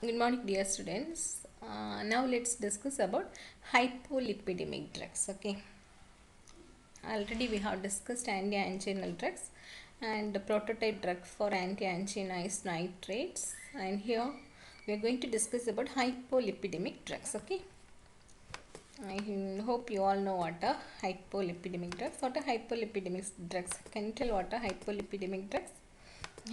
Good morning, dear students. Now let's discuss about hypolipidemic drugs. Okay, already we have discussed anti-anginal drugs, and the prototype drug for anti-angina is nitrates. And here we are going to discuss about hypolipidemic drugs. Okay, I hope you all know what are hypolipidemic drugs. What are hypolipidemic drugs? Can you tell what are hypolipidemic drugs?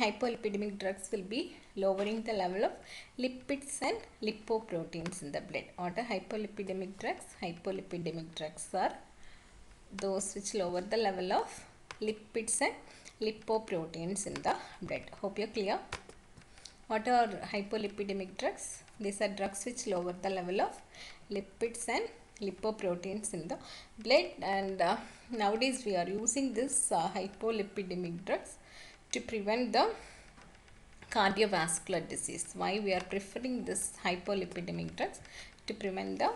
Hypolipidemic drugs will be lowering the level of lipids and lipoproteins in the blood. What are hypolipidemic drugs? Hypolipidemic drugs are those which lower the level of lipids and lipoproteins in the blood. Hope you're clear. What are hypolipidemic drugs? These are drugs which lower the level of lipids and lipoproteins in the blood, and nowadays we are using this hypolipidemic drugs to prevent the cardiovascular disease. Why we are preferring this hypolipidemic drugs? To prevent the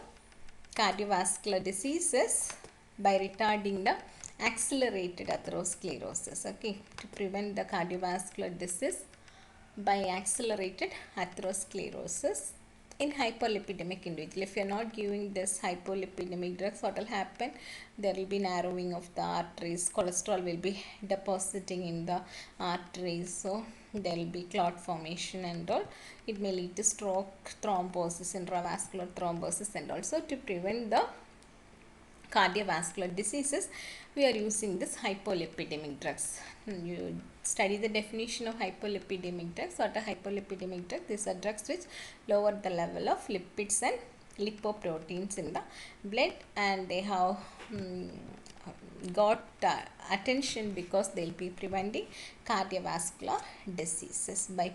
cardiovascular diseases by retarding the accelerated atherosclerosis. Okay, to prevent the cardiovascular disease by accelerated atherosclerosis in hypolipidemic individual. If you are not giving this hypolipidemic drugs, what will happen? There will be narrowing of the arteries, cholesterol will be depositing in the arteries, so there will be clot formation and all. It may lead to stroke, thrombosis, intravascular thrombosis, and also to prevent the cardiovascular diseases, we are using this hypolipidemic drugs. You study the definition of hypolipidemic drugs. What are hypolipidemic drugs? These are drugs which lower the level of lipids and lipoproteins in the blood, and they have got attention because they will be preventing cardiovascular diseases by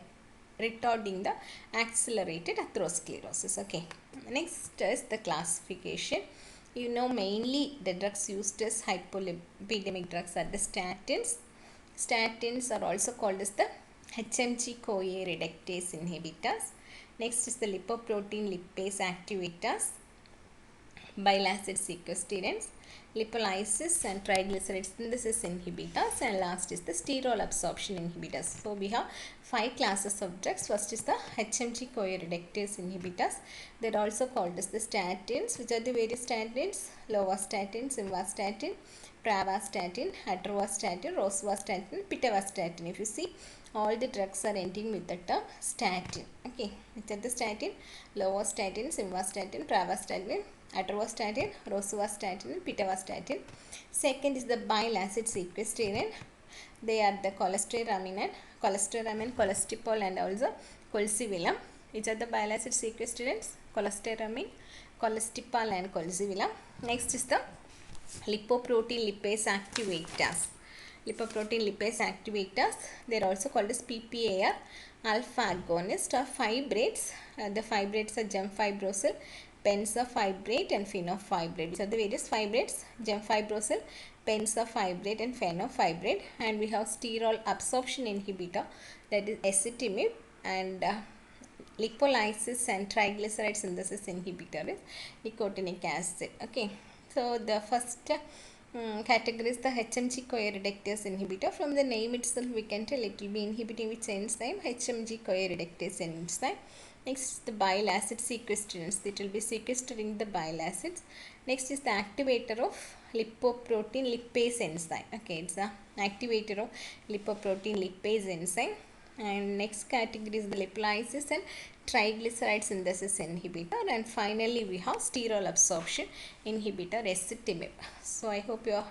retarding the accelerated atherosclerosis. Okay, next is the classification. You know, mainly the drugs used as hypolipidemic drugs are the statins. Statins are also called as the HMG-CoA reductase inhibitors. Next is the lipoprotein lipase activators, bile acid sequestrants, lipolysis and triglyceride synthesis inhibitors, and last is the sterol absorption inhibitors. So we have 5 classes of drugs. First is the HMG-CoA reductase inhibitors. They are also called as the statins. Which are the various statins? Lovastatin, simvastatin, pravastatin, atorvastatin, rosuvastatin, pitavastatin. If you see, all the drugs are ending with the term statin. Okay, which are the statin? Lovastatin, simvastatin, pravastatin, atorvastatin, rosuvastatin, and pitavastatin. Second is the bile acid sequestrant. They are the cholestyramine, cholestyramine, and also colcivilam. Which are the bile acid sequestrants? Cholestyramine, colestipol, and colcivilam. Next is the lipoprotein lipase activators. Lipoprotein lipase activators, they are also called as PPAR, alpha agonist or fibrates. The fibrates are gemfibrozil, pensafibrate, and fenofibrate. These are the various fibrates: gemfibrozil, pensafibrate, and fenofibrate. And we have sterol absorption inhibitor, that is ezetimibe, and lipolysis and triglyceride synthesis inhibitor is nicotinic acid. Okay, so the first category is the HMG-CoA reductase inhibitor. From the name itself, we can tell it will be inhibiting which enzyme? HMG-CoA reductase enzyme. Next is the bile acid sequestrants. It will be sequestering the bile acids. Next is the activator of lipoprotein lipase enzyme. Okay, it's the activator of lipoprotein lipase enzyme. And next category is the lipolysis and triglyceride synthesis inhibitor, and finally we have sterol absorption inhibitor, ezetimibe. So I hope you are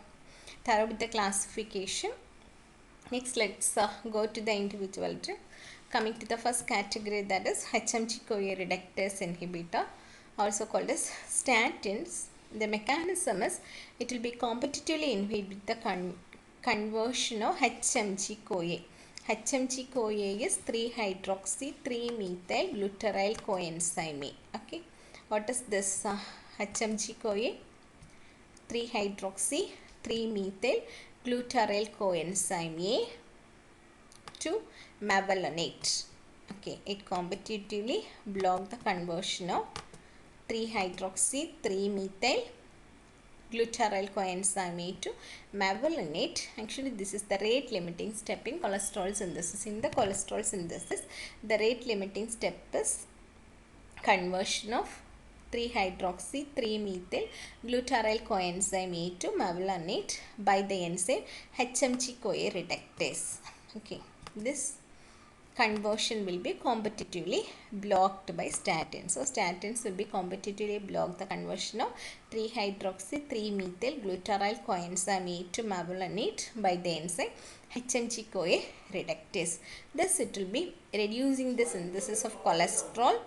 thorough with the classification. Next, let's go to the individual drug. Coming to the first category, that is HMG-CoA reductase inhibitor, also called as statins. The mechanism is it will be competitively inhibit the conversion of HMG-CoA. HMG-CoA is 3-hydroxy-3-methyl glutaryl coenzyme A. Okay, what is this HMG-CoA? 3-hydroxy-3-methyl glutaryl coenzyme A to mevalonate. Okay, it competitively block the conversion of 3-hydroxy-3-methyl glutaryl coenzyme A to mevalonate. Actually, this is the rate limiting step in cholesterol synthesis. In the cholesterol synthesis, the rate limiting step is conversion of 3-hydroxy 3-methyl glutaryl coenzyme A to mevalonate by the enzyme HMG-CoA reductase. Okay, this conversion will be competitively blocked by statins. So statins will be competitively block the conversion of 3-hydroxy 3-methyl glutaryl coenzyme A to mevalonate by the enzyme HMG-CoA reductase. Thus it will be reducing the synthesis of cholesterol,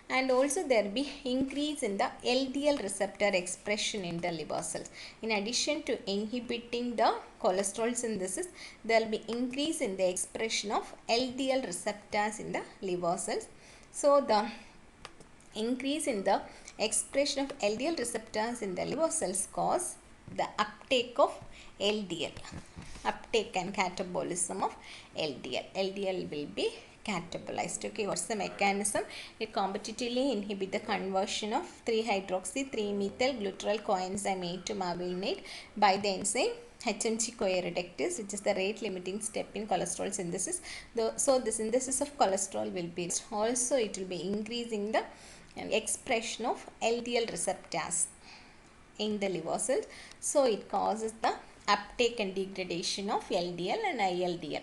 and also there will be increase in the LDL receptor expression in the liver cells. In addition to inhibiting the cholesterol synthesis, there will be increase in the expression of LDL receptors in the liver cells. So the increase in the expression of LDL receptors in the liver cells cause the uptake of LDL, uptake and catabolism of LDL. LDL will be catabolized. Okay, what's the mechanism? It competitively inhibit the conversion of 3-hydroxy 3-methyl glutaryl coenzyme A to mevalonate by the enzyme HMG-CoA reductase, which is the rate limiting step in cholesterol synthesis. So the synthesis of cholesterol will be also, it will be increasing the expression of LDL receptors in the liver cells. So it causes the uptake and degradation of LDL and ILDL.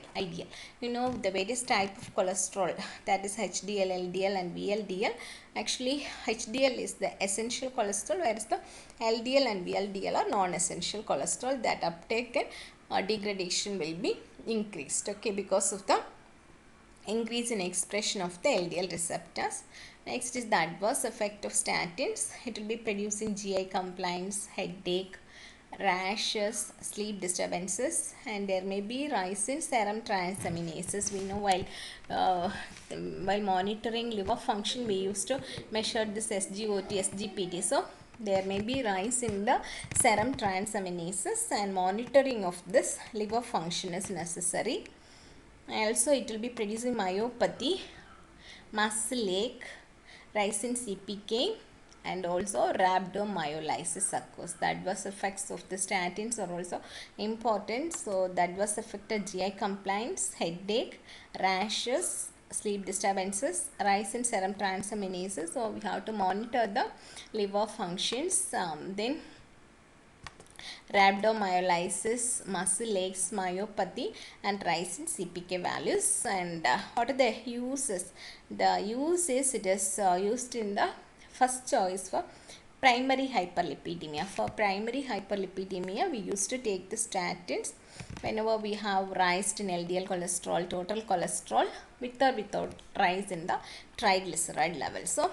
You know the various type of cholesterol, that is HDL, LDL and VLDL. Actually HDL is the essential cholesterol, whereas the LDL and VLDL are non-essential cholesterol. That uptake and degradation will be increased, okay, because of the increase in expression of the LDL receptors. Next is the adverse effect of statins. It will be producing GI complaints, headache, rashes, sleep disturbances, and there may be rise in serum transaminases. We know while monitoring liver function, we used to measure this SGOT, SGPT. So there may be rise in the serum transaminases, and monitoring of this liver function is necessary. Also it will be producing myopathy, muscle ache, rise in CPK, and also rhabdomyolysis occurs. The adverse effects of the statins are also important. So the adverse effect of GI complaints, headache, rashes, sleep disturbances, rise in serum transaminases. So we have to monitor the liver functions. Then rhabdomyolysis, muscle aches, myopathy, and rise in CPK values. And what are the uses? The use is, it is used in the first choice for primary hyperlipidemia. For primary hyperlipidemia, we used to take the statins whenever we have rise in LDL cholesterol, total cholesterol, with or without rise in the triglyceride level. So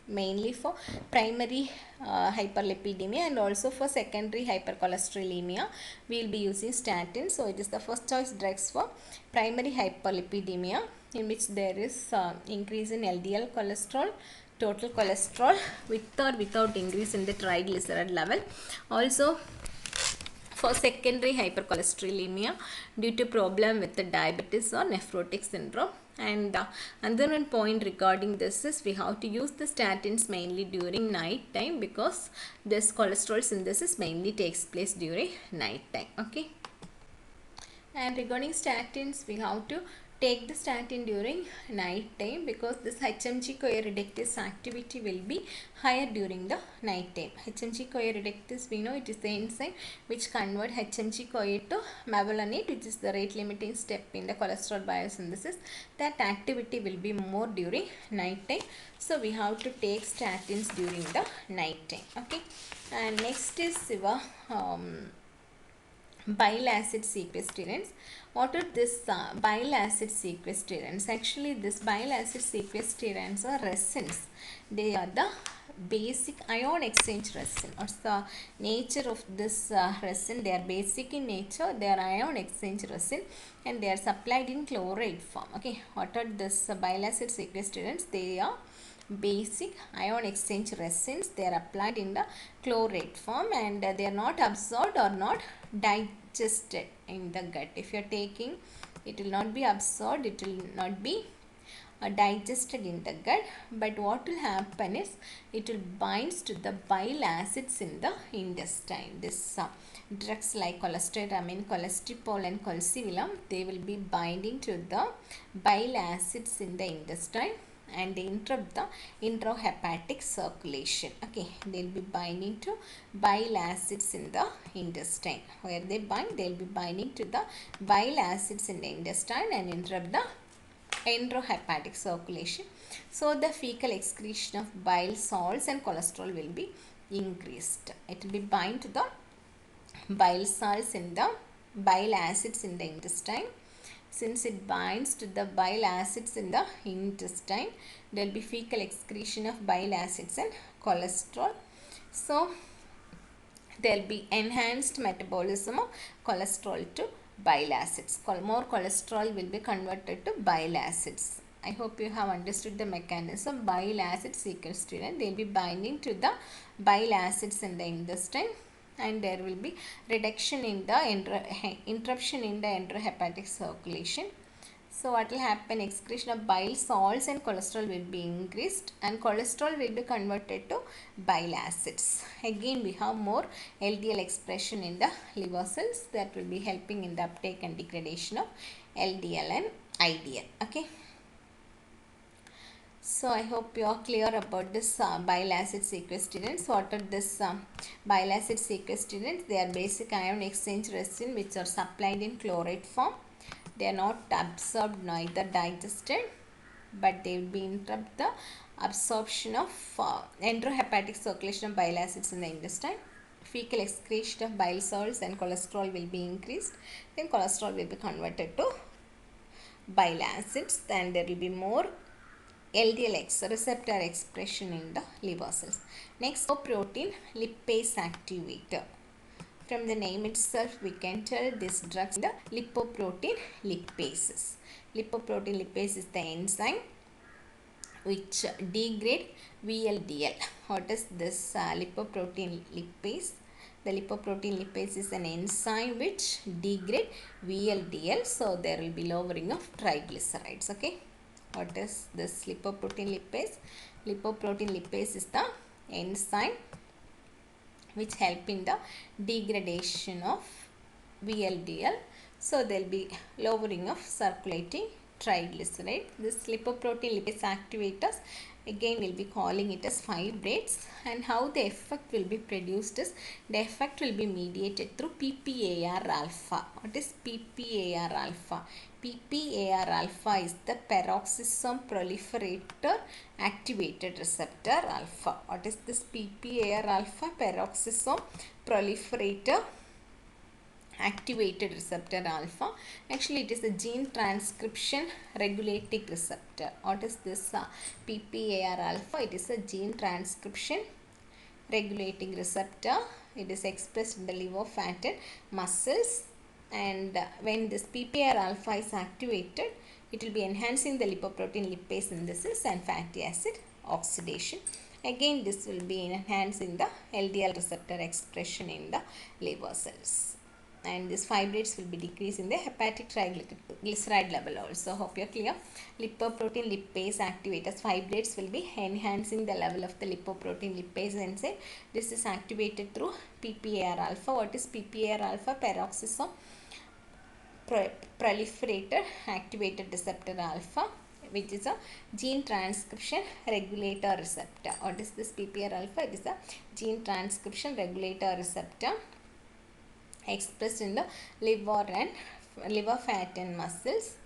mainly for primary hyperlipidemia, and also for secondary hypercholesterolemia we will be using statins. So it is the first choice drugs for primary hyperlipidemia, in which there is increase in LDL cholesterol, total cholesterol, with or without increase in the triglyceride level. Also for secondary hypercholesterolemia due to problem with the diabetes or nephrotic syndrome. And another one point regarding this is we have to use the statins mainly during night time, because this cholesterol synthesis mainly takes place during night time. Okay, and regarding statins, we have to take the statin during night time, because this HMG-CoA reductase activity will be higher during the night time. HMG-CoA reductase, we know it is the enzyme which convert HMG-CoA to mevalonate, which is the rate limiting step in the cholesterol biosynthesis. That activity will be more during night time. So we have to take statins during the night time. Okay, and next is your bile acid sequestrants. What are this bile acid sequestrants? Actually, this bile acid sequestrants are resins. They are the basic ion exchange resin. What's the nature of this resin? They are basic in nature. They are ion exchange resin, and they are supplied in chloride form. Okay, what are this bile acid sequestrants? They are basic ion exchange resins. They are applied in the chlorate form, and they are not absorbed or not digested in the gut. If you are taking, it will not be absorbed, it will not be digested in the gut, but what will happen is it will binds to the bile acids in the intestine. This drugs like cholestyramine, cholestyramine and cholestyramine, they will be binding to the bile acids in the intestine, and they interrupt the intrahepatic circulation. Okay, they'll be binding to bile acids in the intestine. Where they bind, they'll be binding to the bile acids in the intestine and interrupt the enterohepatic circulation. So the fecal excretion of bile salts and cholesterol will be increased. It will be bind to the bile salts in the bile acids in the intestine. Since it binds to the bile acids in the intestine, there will be fecal excretion of bile acids and cholesterol. So there will be enhanced metabolism of cholesterol to bile acids. More cholesterol will be converted to bile acids. I hope you have understood the mechanism. Bile acid sequestrated, they will be binding to the bile acids in the intestine, and there will be reduction in the interruption in the enterohepatic circulation. So what will happen? Excretion of bile salts and cholesterol will be increased, and cholesterol will be converted to bile acids. Again, we have more LDL expression in the liver cells that will be helping in the uptake and degradation of LDL and IDL. Okay. So I hope you are clear about this bile acid sequestrants. What are this bile acid sequestrants? They are basic ion exchange resin which are supplied in chloride form. They are not absorbed neither digested, but they will be interrupt the absorption of enterohepatic circulation of bile acids in the intestine. Fecal excretion of bile salts and cholesterol will be increased. Then cholesterol will be converted to bile acids. Then there will be more LDL receptor expression in the liver cells. Next, protein lipase activator. From the name itself, we can tell this drugs the lipoprotein lipases. Lipoprotein lipase is the enzyme which degrade VLDL. What is this lipoprotein lipase? The lipoprotein lipase is an enzyme which degrade VLDL. So there will be lowering of triglycerides. Okay. What is this lipoprotein lipase? Lipoprotein lipase is the enzyme which help in the degradation of VLDL. So there will be lowering of circulating triglyceride. This lipoprotein lipase activators, again we will be calling it as fibrates, and how the effect will be produced is the effect will be mediated through PPAR alpha. What is PPAR alpha? PPAR alpha is the peroxisome proliferator activated receptor alpha. What is this PPAR alpha? Peroxisome proliferator activated receptor alpha. Actually it is a gene transcription regulating receptor. What is this PPAR alpha? It is a gene transcription regulating receptor. It is expressed in the liver, fat and muscles, and when this PPAR alpha is activated, it will be enhancing the lipoprotein lipase synthesis and fatty acid oxidation. Again this will be enhancing the LDL receptor expression in the liver cells, and these fibrates will be decreasing the hepatic triglyceride level also. Hope you are clear. Lipoprotein lipase activators, fibrates will be enhancing the level of the lipoprotein lipase enzyme. This is activated through PPAR alpha. What is PPAR alpha? Peroxisome proliferator activated receptor alpha, which is a gene transcription regulator receptor. What is this PPAR alpha? It is a gene transcription regulator receptor expressed in the liver, fat and muscles.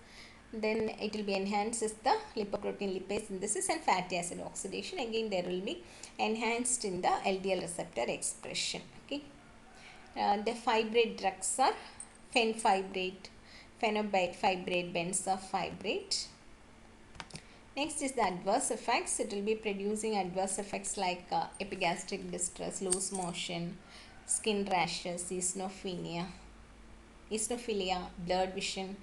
Then it will be enhances the lipoprotein lipase synthesis and fatty acid oxidation. Again there will be enhanced in the LDL receptor expression. Okay. The fibrate drugs are fenfibrate, phenofibrate, benzofibrate. Next is the adverse effects. It will be producing adverse effects like epigastric distress, loose motion, skin rashes, eosinophilia, blurred vision.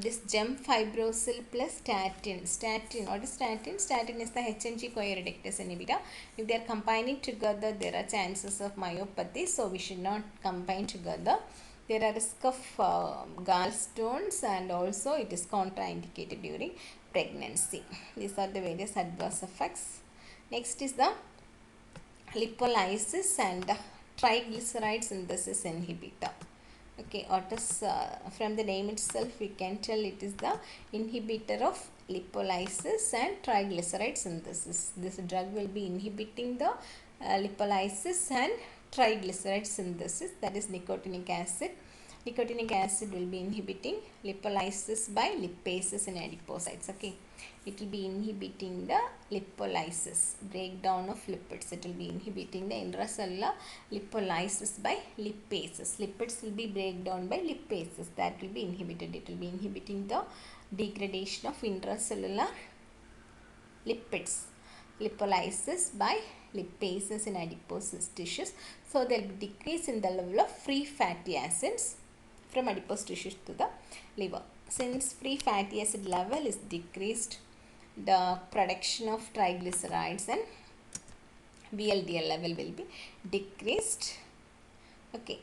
This gemfibrozil plus statin. What is statin? Statin is the HMG CoA reductase inhibitor. If they are combining together, there are chances of myopathy. So we should not combine together. There are risk of gallstones, and also it is contraindicated during pregnancy. These are the various adverse effects. Next is the lipolysis and triglyceride synthesis inhibitor. Okay, what is from the name itself we can tell it is the inhibitor of lipolysis and triglyceride synthesis. This drug will be inhibiting the lipolysis and triglyceride synthesis, that is nicotinic acid. Nicotinic acid will be inhibiting lipolysis by lipases in adipocytes. Okay, it will be inhibiting the lipolysis, breakdown of lipids. It will be inhibiting the intracellular lipolysis by lipases. Lipids will be breakdown by lipases, that will be inhibited. It will be inhibiting the degradation of intracellular lipids, lipolysis by lipases in adipose tissues. So there will be decrease in the level of free fatty acids from adipose tissues to the liver. Since free fatty acid level is decreased, the production of triglycerides and VLDL level will be decreased. Okay,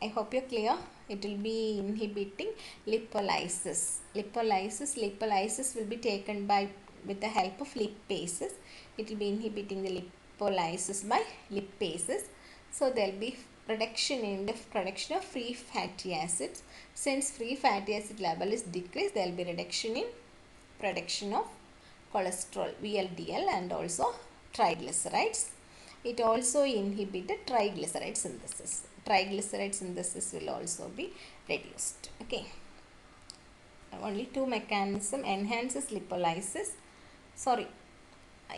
I hope you're clear. It will be inhibiting lipolysis. Lipolysis will be taken by with the help of lipases. It will be inhibiting the lipolysis by lipases. So there will be reduction in the production of free fatty acids. Since free fatty acid level is decreased, there will be reduction in production of cholesterol, VLDL, and also triglycerides. It also inhibited triglyceride synthesis. Triglyceride synthesis will also be reduced. Okay. Only two mechanism enhances lipolysis. Sorry,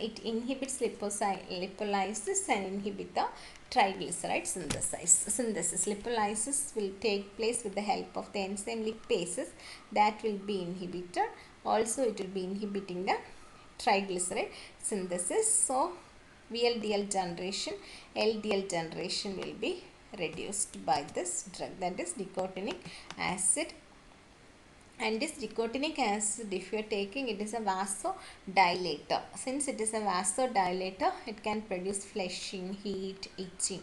it inhibits lipolysis and inhibit the triglyceride synthesis. Lipolysis will take place with the help of the enzyme lipases, that will be inhibited. Also, it will be inhibiting the triglyceride synthesis. So, VLDL generation, LDL generation will be reduced by this drug, that is nicotinic acid. And this nicotinic acid, if you are taking, it is a vasodilator. Since it is a vasodilator, it can produce flushing, heat, itching.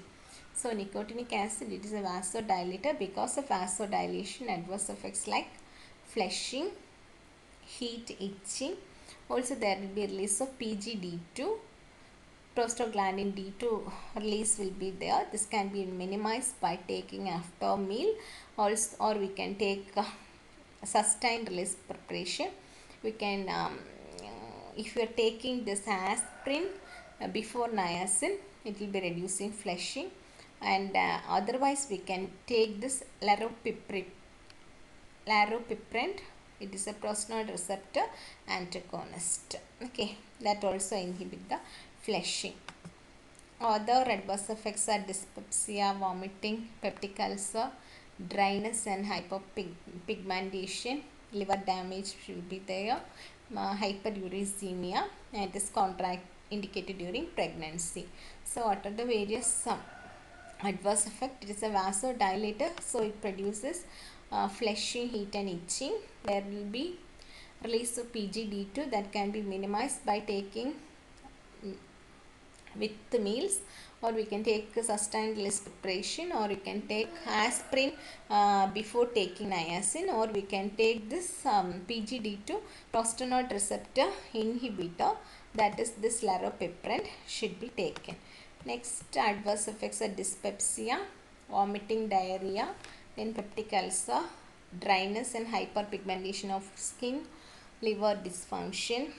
So nicotinic acid, it is a vasodilator. Because of vasodilation, adverse effects like flushing, heat, itching. Also there will be release of PGD2. Prostaglandin D2 release will be there. This can be minimized by taking after meal, also, or we can take sustained release preparation. We can, if you are taking this aspirin before niacin, it will be reducing flushing, and otherwise we can take this laropiprin. It is a prostanoid receptor antagonist. Okay, that also inhibit the flushing. Other adverse effects are dyspepsia, vomiting, peptic ulcer, dryness and hyperpigmentation, liver damage will be there, hyperuricemia, and it is contraindicated during pregnancy. So what are the various adverse effects? It is a vasodilator, so it produces flushing, heat and itching. There will be release of PGD2, that can be minimized by taking with the meals, or we can take sustained release preparation, or we can take aspirin before taking niacin, or we can take this PGD2 prostanoid receptor inhibitor, that is this laropiprin should be taken. Next adverse effects are dyspepsia, vomiting, diarrhea, then peptic ulcer, dryness and hyperpigmentation of skin, liver dysfunction,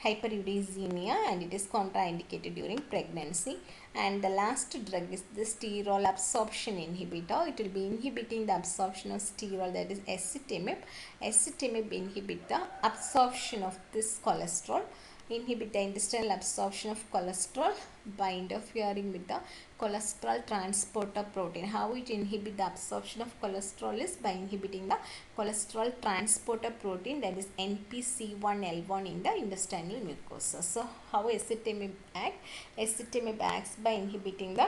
hyperuricemia, and it is contraindicated during pregnancy. And the last drug is the sterol absorption inhibitor. It will be inhibiting the absorption of sterol, that is ezetimibe. Ezetimibe inhibit the absorption of this cholesterol, inhibit the intestinal absorption of cholesterol by interfering with the cholesterol transporter protein. How it inhibit the absorption of cholesterol is by inhibiting the cholesterol transporter protein, that is NPC1L1 in the intestinal mucosa. So how ezetimibe acts? Ezetimibe acts by inhibiting the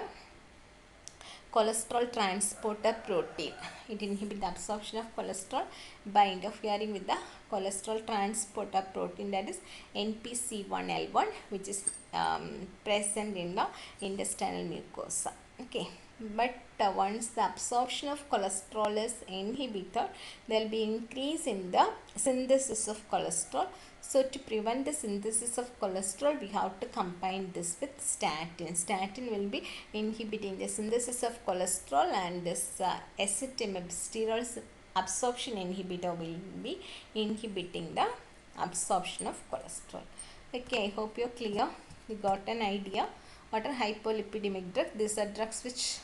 cholesterol transporter protein. It inhibits the absorption of cholesterol by interfering with the cholesterol transporter protein, that is NPC1L1, which is present in the intestinal mucosa. Okay. but once the absorption of cholesterol is inhibited, there will be increase in the synthesis of cholesterol. So to prevent the synthesis of cholesterol, we have to combine this with statin. Statin will be inhibiting the synthesis of cholesterol, and this ezetimibe steroid absorption inhibitor will be inhibiting the absorption of cholesterol. Okay, I hope you're clear. You got an idea what are hypolipidemic drugs. These are drugs which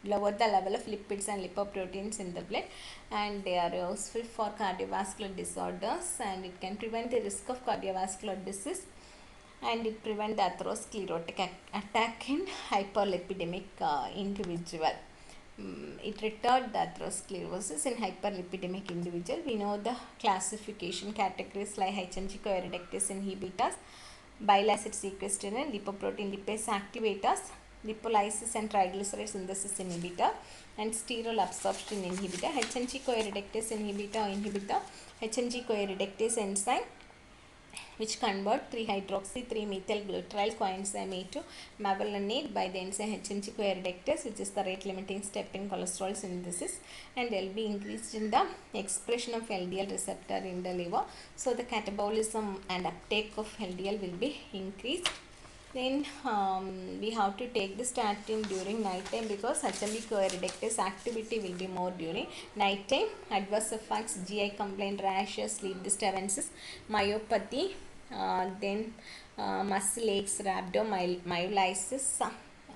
lower the level of lipids and lipoproteins in the blood, and they are useful for cardiovascular disorders, and it can prevent the risk of cardiovascular disease, and it prevent the atherosclerotic attack in hyperlipidemic individual. It retard the atherosclerosis in hyperlipidemic individual. We know the classification categories like HMG coeridectase inhibitors, bile acid sequestrator, lipoprotein lipase activators, lipolysis and triglyceride synthesis inhibitor, and sterol absorption inhibitor. HMG coeridectase inhibitor HMG coeridectase enzyme which convert 3-hydroxy 3-methyl glycerol coenzyme A to mevalonate by the enzyme HMG coeridectase, which is the rate limiting step in cholesterol synthesis, and there will be increased in the expression of LDL receptor in the liver. So the catabolism and uptake of LDL will be increased. Then we have to take the statin during night time because HMG coeridectase activity will be more during night time. Adverse effects: GI complaint, rashes, sleep disturbances, myopathy, then muscle aches, rhabdomyolysis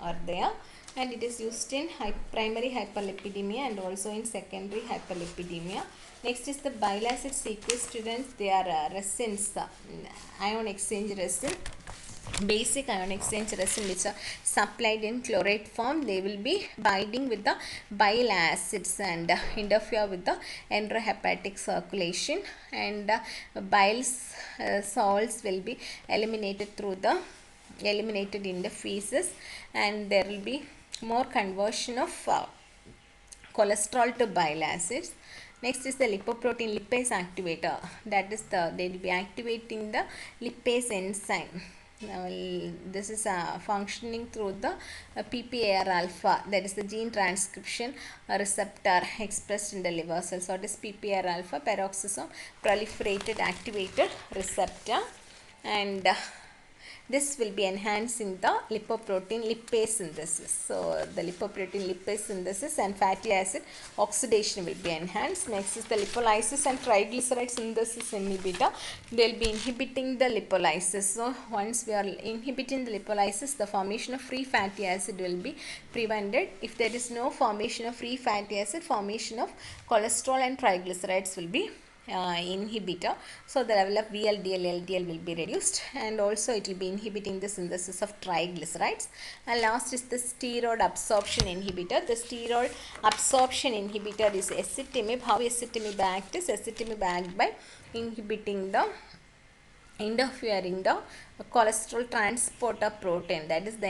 are there, and it is used in primary hyperlipidemia and also in secondary hyperlipidemia. Next is the bile acid sequestrants. They are resins, ion exchange resin, basic ion exchange resin which are supplied in chlorate form. They will be binding with the bile acids and interfere with the enterohepatic circulation, and bile salts will be eliminated in the feces, and there will be more conversion of cholesterol to bile acids. Next is the lipoprotein lipase activator. That is they will be activating the lipase enzyme. Now, this is functioning through the PPAR alpha, that is the gene transcription receptor expressed in the liver cells. What is PPAR alpha? Peroxisome proliferated activated receptor, and this will be enhancing the lipoprotein lipase synthesis. So the lipoprotein lipase synthesis and fatty acid oxidation will be enhanced. Next is the lipolysis and triglyceride synthesis inhibitor. They will be inhibiting the lipolysis. So once we are inhibiting the lipolysis, the formation of free fatty acid will be prevented. If there is no formation of free fatty acid, formation of cholesterol and triglycerides will be inhibitor. So the level of VLDL, LDL will be reduced, and also it will be inhibiting the synthesis of triglycerides. And last is the steroid absorption inhibitor. The steroid absorption inhibitor is ezetimibe. How ezetimibe acts? Ezetimibe acts by interfering the cholesterol transporter protein, that is the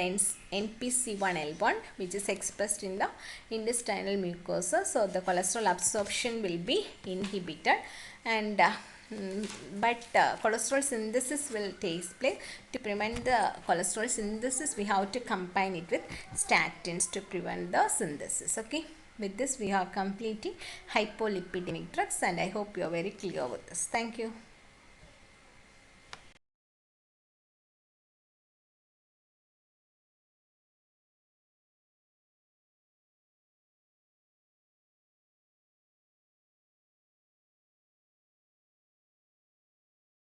NPC1L1, which is expressed in the intestinal mucosa. So the cholesterol absorption will be inhibited, and cholesterol synthesis will take place. To prevent the cholesterol synthesis, we have to combine it with statins to prevent the synthesis. Okay, with this we are completing hypolipidemic drugs, and I hope you are very clear with this. Thank you.